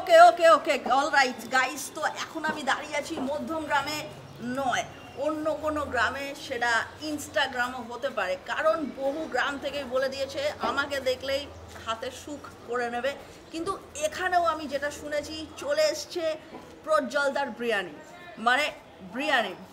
ওকে ওকে okay alright guys, তো এখন আমি দাঁড়িয়ে আছি মধ্যম গ্রামে নয়, অন্য কোনো গ্রামে, সেটা ইনস্টাগ্রামও হতে পারে, কারণ বহু গ্রাম থেকেই বলে দিয়েছে আমাকে দেখলেই হাতে সুখ করে নেবে। কিন্তু এখানেও আমি যেটা শুনেছি চলে এসছে প্রজ্জ্বলদার বিরিয়ানি, মানে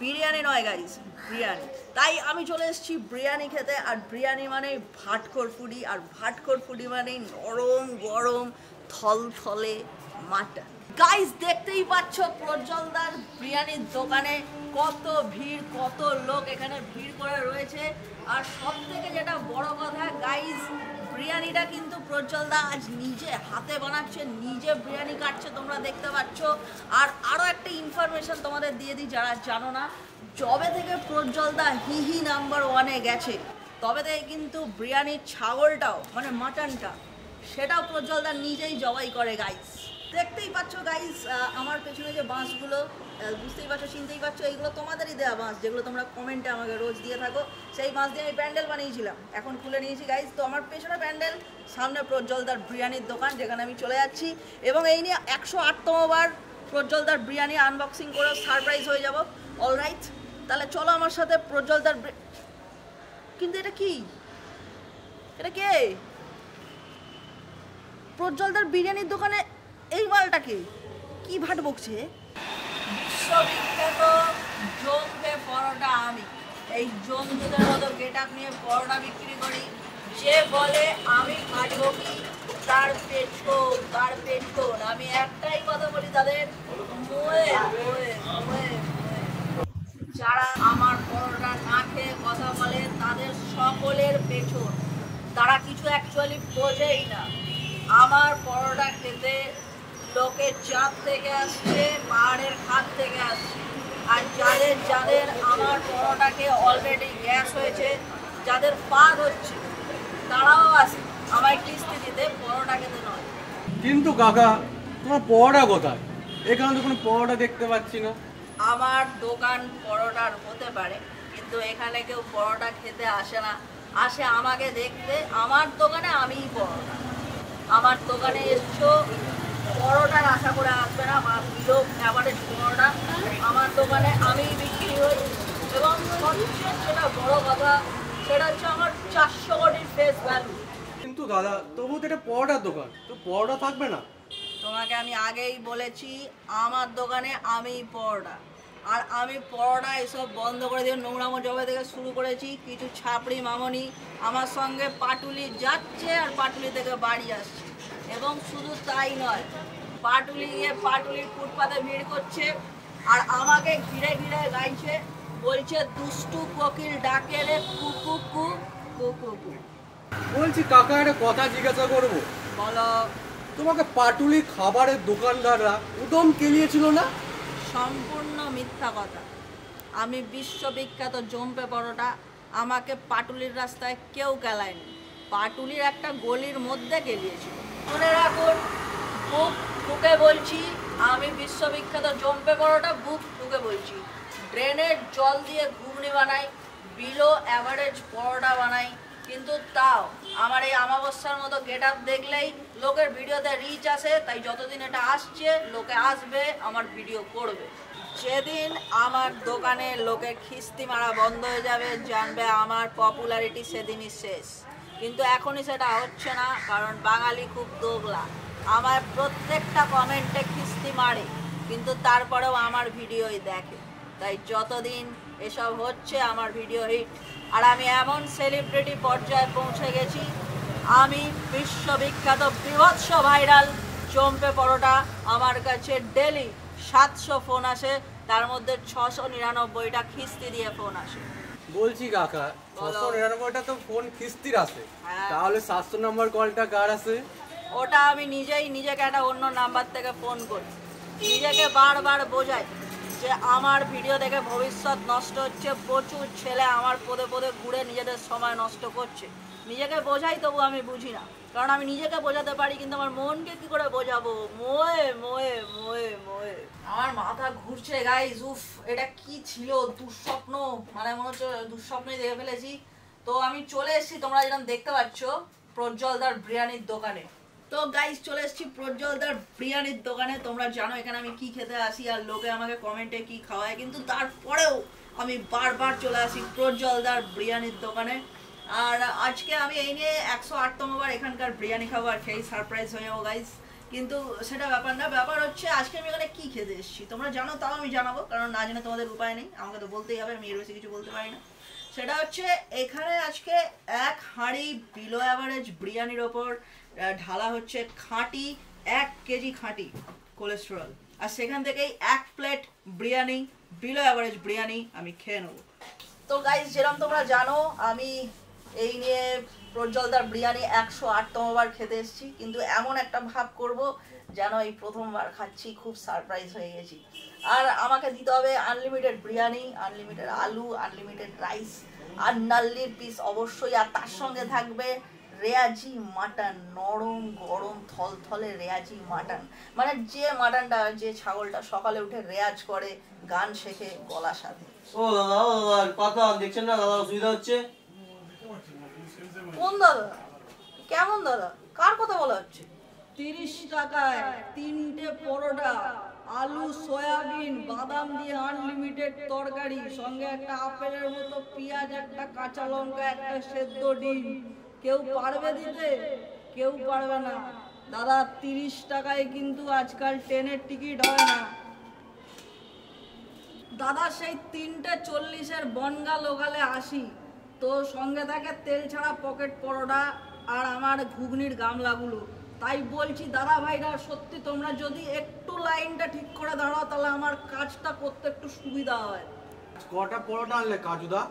বিরিয়ানি নয় গাইস, বিরিয়ানি। তাই আমি চলে এসেছি বিরিয়ানি খেতে, আর বিরিয়ানি মানে ভাটখোর ফুডি, আর ভাটখোর ফুডি মানে নরম গরম থলথলে মাটন। গাইস দেখতেই পাচ্ছ প্রজ্জ্বলদার বিরিয়ানির দোকানে কত ভিড়, কত লোক এখানে ভিড় করে রয়েছে। আর সব থেকে যেটা বড় কথা গাইস, বিরিয়ানিটা কিন্তু প্রজ্জ্বলদা আজ নিজে হাতে বানাচ্ছে, নিজে বিরিয়ানি কাটছে, তোমরা দেখতে পাচ্ছ। আর আরও একটা ইনফরমেশন তোমাদের দিয়ে দিই যারা জানো না, যবে থেকে প্রজ্জ্বলদা হিহি নাম্বার 1-এ গেছে তবে থেকে কিন্তু বিরিয়ানির ছাগলটাও মানে মাটনটা সেটাও প্রজ্জ্বলদা নিজেই জবাই করে গাইস। দেখতেই পাচ্ছ গাইস, আমার পেছনে যে বাঁশগুলো বুঝতেই পারছো, চিনতেই পারছো, এইগুলো তোমাদেরই দেওয়া বাঁশ, যেগুলো তোমরা কমেন্টে আমাকে রোজ দিয়ে থাকো। সেই বাঁশ দিয়ে আমি প্যান্ডেল বানিয়েছিলাম, এখন খুলে নিয়েছি গাইস। তো আমার পেছনে প্যান্ডেল, সামনে প্রজ্জ্বলদার বিরিয়ানির দোকান যেখানে আমি চলে যাচ্ছি, এবং এই নিয়ে 108তম বার প্রজ্জ্বলদার বিরিয়ানি আনবক্সিং করে সারপ্রাইজ হয়ে যাব। অলরাইট, তাহলে চলো আমার সাথে প্রজ্জ্বলদার। কিন্তু এটা কি, এটা কে? প্রজ্জ্বলদার বিরিয়ানির দোকানে এই মালটাকে কি ভাট বকছে? বিশ্ববিখ্যাত জম্পে পরোটা আমি, এই জমদুদের মতো গেট আপ নিয়ে পরোটা বিক্রি করি। যে বলে আমি কাটবো কি, তার পেছন আমি একটাই কথা বলি তাদের, মোয়ে মোয়ে মোয়ে। যারা আমার পরোটা না খেয়ে কথা বলে তাদের সকলের পেছন, তারা কিছু অ্যাকচুয়ালি বোঝেই না। আমার পরোটা খেতে লোকের চাপ থেকে আসছে, পাহাড়ের খাত থেকে আসছে। আর যাদের যাদের আমার পরোটাকে অলরেডি গ্যাস হয়েছে, যাদের পাদ হচ্ছে, তারাও আসে আমায় কিস্তি দিতে, পরোটা খেতে নয়। কিন্তু কাকা, তোমার পরোটা কোথায়? এখানে তো কোনো পরোটা দেখতে পাচ্ছি না। আমার দোকান পরোটার হতে পারে, কিন্তু এখানে কেউ পরোটা খেতে আসে না, আসে আমাকে দেখতে। আমার দোকানে আমিই পরোটা। আমার দোকানে এসছো পরোটার আশা করে আসবে না, বা বিলো অ্যাভারেজ পরোটা আমার দোকানে আমিই বিক্রি হই। এবং সবচেয়ে যেটা বড় কথা সেটা হচ্ছে আমার 400 কোটির ফেস ভ্যালু। কিন্তু দাদা, তবু তো এটা পরোটার দোকান, তো পরোটা থাকবে না? তোমাকে আমি আগেই বলেছি আমার দোকানে আমিই পরোটা। আর আমি পরোটা এসব বন্ধ করে দিয়ে নোংরামো জবে থেকে শুরু করেছি। কিছু ছাপড়ি মামনি আমার সঙ্গে পাটুলি যাচ্ছে আর পাটুলি থেকে বাড়ি আসছে। এবং শুধু তাই নয়, পাটুলি গিয়ে পাটুলির ফুটপাতে ভিড় করছে আর আমাকে ঘিরে ঘিরে গাইছে, বলছে দুষ্টু কোকিল ডাকে রে কুকু কু কুকু কু। বলছি কাকা, একটা কথা জিজ্ঞাসা করবো? বলো। তোমাকে পাটুলি খাবারের দোকানদাররা উদম কেলিয়েছিল না? সম্পূর্ণ মিথ্যা কথা। আমি বিশ্ববিখ্যাত জম্পে পরোটা, আমাকে পাটুলির রাস্তায় কেউ কেলায়নি, পাটুলির একটা গলির মধ্যে গেলিয়েছিল। মনে রাখুন, বুক ঠুকে বলছি, আমি বিশ্ববিখ্যাত জম্পে পরোটা বুক ঠুকে বলছি। ড্রেনের জল দিয়ে ঘুগনি বানাই, বিলো অ্যাভারেজ পরোটা বানাই, কিন্তু তাও আমার এই অমাবস্যার মতো গেট আপ দেখলেই লোকের ভিডিওতে রিচ আসে। তাই যতদিন এটা আসছে লোকে আসবে, আমার ভিডিও করবে। যেদিন আমার দোকানে লোকের খিস্তি মারা বন্ধ হয়ে যাবে, জানবে আমার পপুলারিটি সেদিনই শেষ। কিন্তু এখনই সেটা হচ্ছে না, কারণ বাঙালি খুব দোগলা। আমার প্রত্যেকটা কমেন্টে খিস্তি মারে, কিন্তু তারপরেও আমার ভিডিওই দেখে। তাই যতদিন এসব হচ্ছে আমার ভিডিও হিট। আর আমি এমন সেলিব্রিটি পর্যায়ে পৌঁছে গেছি, আমি বিশ্ববিখ্যাত বিভৎস ভাইরাল জম্পে পরোটা। আমার কাছে ডেলি 700 ফোন আসে, তার মধ্যে 699টা খিস্তি দিয়ে ফোন আসে। বলছি কাকা, 699টা তো ফোন কিস্তির আছে, হ্যাঁ। তাহলে 700 নম্বর কলটা কার আছে? ওটা আমি নিজেই নিজেকে একটা অন্য নাম্বার থেকে ফোন করি, নিজেকে বারবার বোঝাই যে আমার ভিডিও দেখে ভবিষ্যৎ নষ্ট হচ্ছে। প্রচুর ছেলে আমার পদে পদে ঘুরে নিজেদের সময় নষ্ট করছে, নিজেকে বোঝাই, তবু আমি বুঝি না। কারণ আমি নিজেকে বোঝাতে পারি, কিন্তু আমার মনকে কি করে বোঝাবো? মোয়ে মোয়ে মোয়ে মোয়ে আমার মাথা ঘুরছে গাইস। উফ, এটা কি ছিল? দুঃস্বপ্ন, মানে মনে হচ্ছে দুঃস্বপ্নই দেখে ফেলেছি। তো আমি চলে এসেছি, তোমরা যেরকম দেখতে পাচ্ছ, প্রজ্জ্বলদার বিরিয়ানির দোকানে। তো গাইস চলে এসেছি প্রজ্জ্বলদার বিরিয়ানির দোকানে। তোমরা জানো এখানে আমি কি খেতে আসি আর লোকে আমাকে কমেন্টে কি খাওয়ায়, কিন্তু তারপরেও আমি বারবার চলে আসি প্রজ্জ্বলদার বিরিয়ানির দোকানে। আর আজকে আমি এই নিয়ে 108তম বার এখানকার বিরিয়ানি খাবো আর খেয়ে সারপ্রাইজ হয়ে যাবো গাইস। কিন্তু সেটা ব্যাপার না, ব্যাপার হচ্ছে আজকে আমি এখানে কি খেতে এসেছি তোমরা জানো, তাও আমি জানাবো, কারণ না জেনে তোমাদের উপায় নেই, আমাকে তো বলতেই হবে, আমি এর বেশি কিছু বলতে পারি না। সেটা হচ্ছে এখানে আজকে এক হাঁড়ি বিলো অ্যাভারেজ বিরিয়ানির ওপর ঢালা হচ্ছে খাঁটি 1 কেজি খাঁটি কোলেস্টেরল, আর সেখান থেকেই 1 plate biryani below average biryani আমি খেয়ে নেবো। তো গাইস যেরকম তোমরা জানো আমি এই নিয়ে প্রজ্জ্বলদার বিরিয়ানি 108তম বার খেতে এসেছি, কিন্তু এমন একটা ভাব করব যেন এই প্রথমবার খাচ্ছি, খুব সারপ্রাইজ হয়ে গেছি। আর আমাকে দিতে হবে আনলিমিটেড বিরিয়ানি, আনলিমিটেড আলু, আনলিমিটেড রাইস আর নাল্লির পিস অবশ্যই, আর তার সঙ্গে থাকবে রেয়াজি মাটন, নরম গরম থলথলে রেয়াজি মাটন, মানে যে মাটনটা, যে ছাগলটা সকালে উঠে রেয়াজ করে, গান শেখে গলার সাথে। ও দাদা কথা দেখছেন না দাদা, অসুবিধা হচ্ছে। কোন দাদা? কেমন দাদা? কার কথা বলা হচ্ছে? 30 টাকায় 3টে পরোটা, আলু সয়াবিন বাদাম দিয়ে আনলিমিটেড তরকারি, সঙ্গে একটা আপেলের মতো পেঁয়াজ, একটা কাঁচা লঙ্কা, একটা সেদ্ধ ডিম। কেউ পারবে দিতে? কেউ পারবে না দাদা। 30 টাকায় কিন্তু আজকাল ট্রেনের টিকিট হয় না দাদা। সেই 3টে 40-এর বনগা লোকালে আসি, তো সঙ্গে থাকে তেল ছাড়া পকেট পরোটা আর আমার ঘুগনির গামলাগুলো। তাই বলছি দাদা ভাইরা, সত্যি তোমরা যদি একটু লাইনটা ঠিক করে দাঁড়াও তাহলে আমার কাজটা করতে একটু সুবিধা হয়। কটা পরোটা আনলে কাজুদা?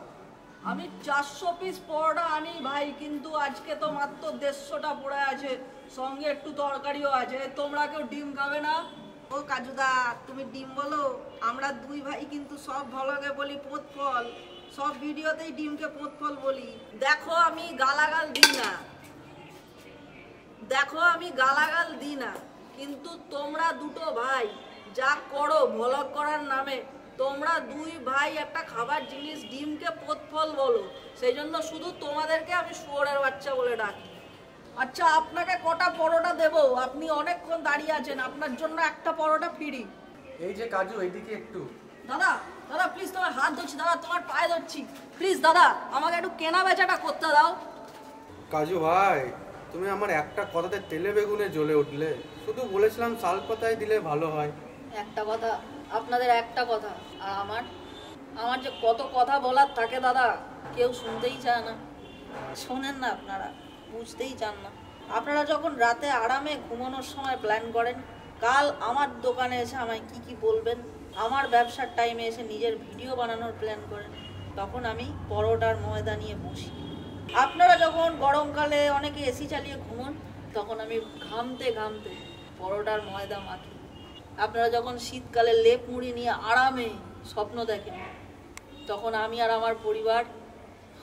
আমি 400 পিস পরোটা আনি ভাই, কিন্তু আজকে তো মাত্র 150টা পড়ে আছে, সঙ্গে একটু তরকারিও আছে। তোমরা কেউ ডিম খাবে না? ও কাজুদা, তুমি ডিম বলো, আমরা দুই ভাই কিন্তু সব ভ্লগে বলি পোঁত ফল, সব ভিডিওতেই ডিমকে পোঁত ফল বলি। দেখো আমি গালাগাল দিই না, দেখো আমি গালাগাল দিই না, কিন্তু তোমরা দুটো ভাই যা করো ভ্লগ করার নামে, তোমরা দুই ভাই একটা খাবার জিনিস ডিমকে পোঁত ফল বলো, সেই জন্য শুধু তোমাদেরকে আমি শুয়োরের বাচ্চা বলে ডাকি। আচ্ছা আপনাকে কটা পরোটা দেবো? আপনি অনেকক্ষণ দাঁড়িয়ে আছেন, আপনার জন্য একটা পরোটা ফ্রি। এই যে কাজু, এইদিকে একটু। দাদা দাদা প্লিজ, তোমার হাত ধরছি দাদা, তোমার পায়ে ধরছি, প্লিজ দাদা আমাকে একটু কেনা বেচাটা করতে দাও। কাজু ভাই, তুমি আমার একটা কথাতে তেলে বেগুনে জ্বলে উঠলে। শুধু বলেছিলাম শাল পাতায় দিলে ভালো হয়। একটা কথা, আপনাদের একটা কথা, আর আমার যে কত কথা বলার থাকে দাদা, কেউ শুনতেই চায় না। শোনেন না আপনারা, বুঝতেই চান না। আপনারা যখন রাতে আরামে ঘুমানোর সময় প্ল্যান করেন কাল আমার দোকানে এসে আমায় কি কি বলবেন, আমার ব্যবসার টাইমে এসে নিজের ভিডিও বানানোর প্ল্যান করেন, তখন আমি পরোটার ময়দা নিয়ে বসি। আপনারা যখন গরমকালে অনেকে এসি চালিয়ে ঘুমন, তখন আমি ঘামতে ঘামতে পরোটার ময়দা মাখি। আপনারা যখন শীতকালে লেপ মুড়ি নিয়ে আরামে স্বপ্ন দেখেন, তখন আমি আর আমার পরিবার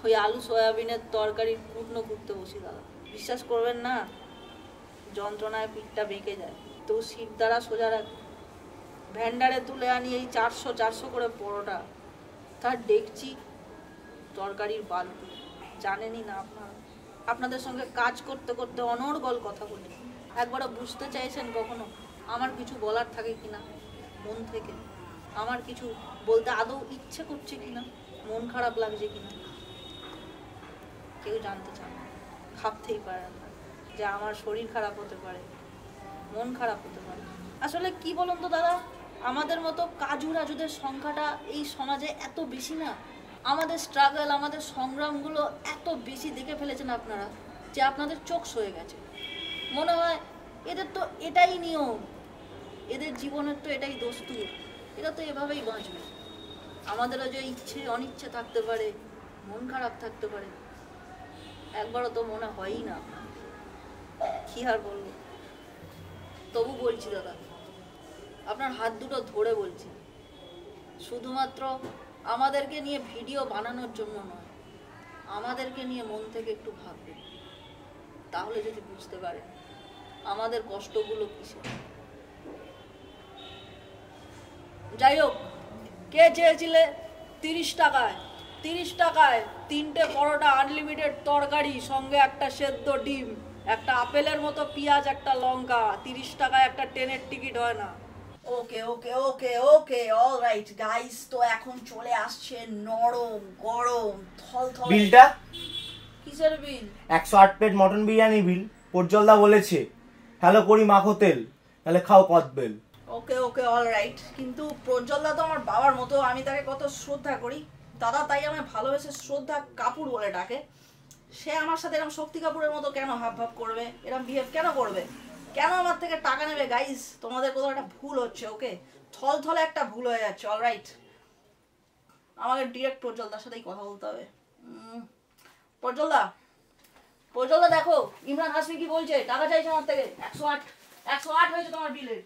ওই আলু সয়াবিনের তরকারির কুটনো কুটতে বসি দাদা। বিশ্বাস করবেন না, যন্ত্রণায় পিঠটা বেঁকে যায়, তো শীত দ্বারা সোজা রাখি। ভ্যান্ডারে তুলে আনি এই 400 করে পরোটা, তার ডেকচি, তরকারির বালতি। জানেনই না আপনারা, আপনাদের সঙ্গে কাজ করতে করতে অনর্গল কথা বলি। একবারও বুঝতে চাইছেন কখনো আমার কিছু বলার থাকে কিনা মন থেকে, আমার কিছু বলতে আদৌ ইচ্ছে করছে কিনা, মন খারাপ লাগছে কিনা? কেউ জানতে চান না, ভাবতেই পারেন না যে আমার শরীর খারাপ হতে পারে, মন খারাপ হতে পারে। আসলে কি বলুন তো দাদা, আমাদের মতো কাজু রাজুদের সংখ্যাটা এই সমাজে এত বেশি না, আমাদের স্ট্রাগল, আমাদের সংগ্রামগুলো এত বেশি দেখে ফেলেছেন আপনারা যে আপনাদের চোখ সয়ে গেছে। মনে হয় এদের তো এটাই নিয়ম, এদের জীবনের তো এটাই দস্তুর, এরা তো এভাবেই বাঁচবে। আমাদেরও যে ইচ্ছে অনিচ্ছে থাকতে পারে, মন খারাপ থাকতে পারে, একবারও তো মনে হয়ই না। কি আর বলবো, তবু বলছি দাদা, আপনার হাত দুটো ধরে বলছি, শুধুমাত্র আমাদেরকে নিয়ে ভিডিও বানানোর জন্য নয়, আমাদেরকে নিয়ে মন থেকে একটু ভাববেন, তাহলে যদি বুঝতে পারেন আমাদের কষ্টগুলো কিসে। যাই হোক, কে চেয়েছিলে 30 টাকায় 30 টাকায় 3টে পরোটা, আনলিমিটেড তরকারি, সঙ্গে একটা সেদ্ধ ডিম, একটা আপেলের মতো পেঁয়াজ, একটা লঙ্কা, 30 টাকায় একটা ট্রেনের টিকিট হয় না। ওকে ওকে ওকে ওকে অলরাইট গাইস, তো এখন চলে আসছে নরম গরম থলথলে। বিলটা কিসের বিল? 108 প্লেট মটন বিরিয়ানি বিল। পর্জলদা বলেছে হ্যালো করি মাখো তেল, তাহলে খাও কদবেল। ওকে ওকে অলরাইট, কিন্তু প্রজ্জ্বলদা তো আমার বাবার মতো, আমি তাকে কত শ্রদ্ধা করি। দাদা তাই আমায় ভালোবেসে শ্রদ্ধা কাপুর বলে ডাকে। সে আমার সাথে এরকম শক্তি কাপুরের মতো কেন হাব ভাব করবে, এরকম বিহেভ কেন করবে, কেন আমার থেকে টাকা নেবে? গাইস তোমাদের কোথাও একটা ভুল হচ্ছে। ওকে, থলথলে একটা ভুল হয়ে যাচ্ছে। অলরাইট, আমাকে ডিরেক্ট প্রজ্জ্বলদার সাথেই কথা বলতে হবে। প্রজ্জ্বলদা, প্রজ্জ্বলদা দেখো ইমরান হাসমি কি বলছে, টাকা চাইছে আমার থেকে 108 হয়েছে তোমার বিলে।